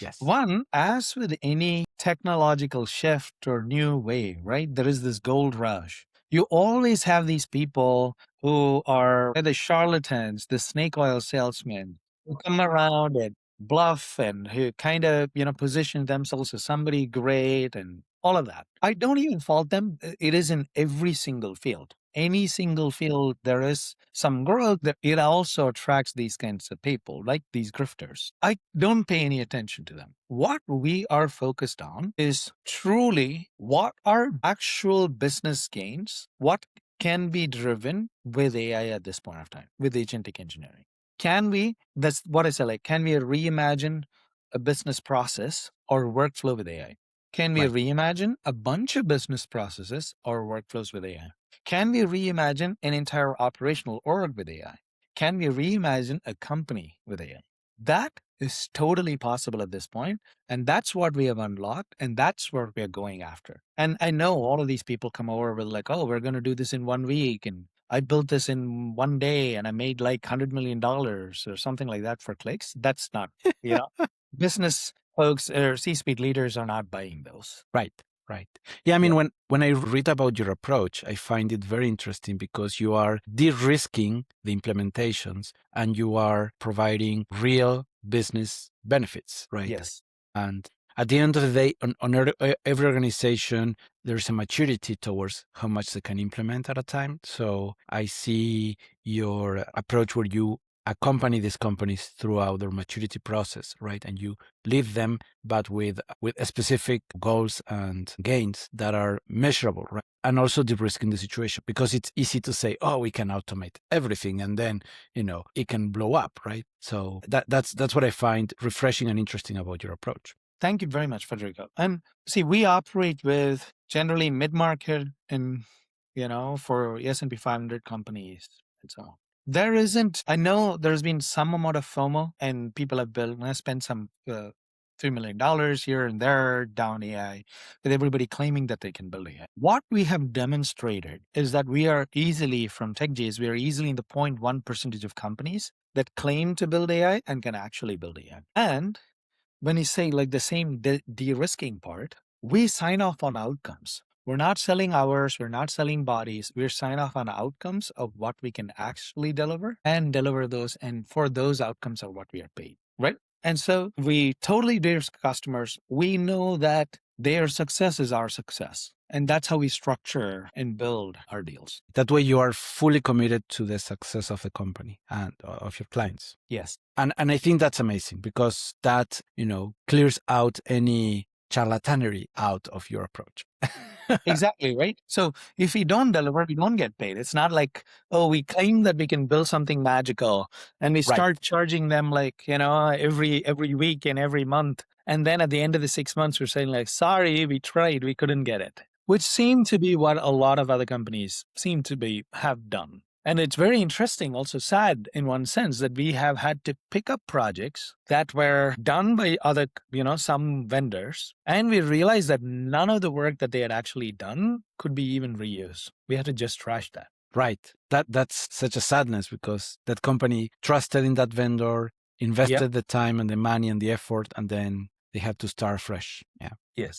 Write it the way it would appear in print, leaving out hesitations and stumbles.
Yes. One, as with any technological shift or new wave, right? There is this gold rush. You always have these people who are the charlatans, the snake oil salesmen, who come around and bluff and who kind of, position themselves as somebody great and all of that. I don't even fault them. It is in every single field. Any single field, there is some growth that it also attracts these kinds of people, like these grifters. I don't pay any attention to them. What we are focused on is truly what are actual business gains, what can be driven with AI at this point of time, with agentic engineering. Can we, that's what I said, like, can we reimagine a business process or workflow with AI? Can we Right. reimagine a bunch of business processes or workflows with AI? Can we reimagine an entire operational org with AI? Can we reimagine a company with AI? That is totally possible at this point, and that's what we have unlocked, and that's what we're going after. And I know all of these people come over with like, oh, we're going to do this in 1 week, and I built this in 1 day, and I made like $100 million or something like that for clicks. That's not, you know, business folks or C-suite leaders are not buying those. Right. Right. Yeah, I mean, Yeah. when I read about your approach, I find it very interesting because you are de-risking the implementations and you are providing real business benefits, right? Yes. And at the end of the day, on every organization, there's a maturity towards how much they can implement at a time. So I see your approach where you accompany these companies throughout their maturity process, right? And you lead them, but with specific goals and gains that are measurable, right? And also de-risking the situation, because it's easy to say, oh, we can automate everything, and then it can blow up, right? So that's what I find refreshing and interesting about your approach. Thank you very much, Federico. And see, we operate with generally mid-market and, for S&P 500 companies and so on. There isn't, I know there's been some amount of FOMO and people have spent some $3 million here and there down AI with everybody claiming that they can build AI. What we have demonstrated is that we are easily, from TechJs, we are easily in the 0.1% of companies that claim to build AI and can actually build AI. And when you say like the same de-risking part, we sign off on outcomes. We're not selling hours, we're not selling bodies. We're sign off on outcomes of what we can actually deliver and deliver those. And for those outcomes are what we are paid, right? And so we totally de-risk customers. We know that their success is our success. And that's how we structure and build our deals. That way you are fully committed to the success of the company and of your clients. Yes. And I think that's amazing because that, clears out any charlatanery out of your approach. Exactly, right? So if we don't deliver, we don't get paid. It's not like, oh, we claim that we can build something magical and we Right. start charging them like, every week and every month. And then at the end of the 6 months, we're saying like, sorry, we tried, we couldn't get it, which seemed to be what a lot of other companies seem to have done. And it's very interesting, also sad in one sense, that we have had to pick up projects that were done by other, some vendors. And we realized that none of the work that they had actually done could be even reused. We had to just trash that. Right. That's such a sadness because that company trusted in that vendor, invested the time and the money and the effort, and then they had to start fresh. Yeah. Yes.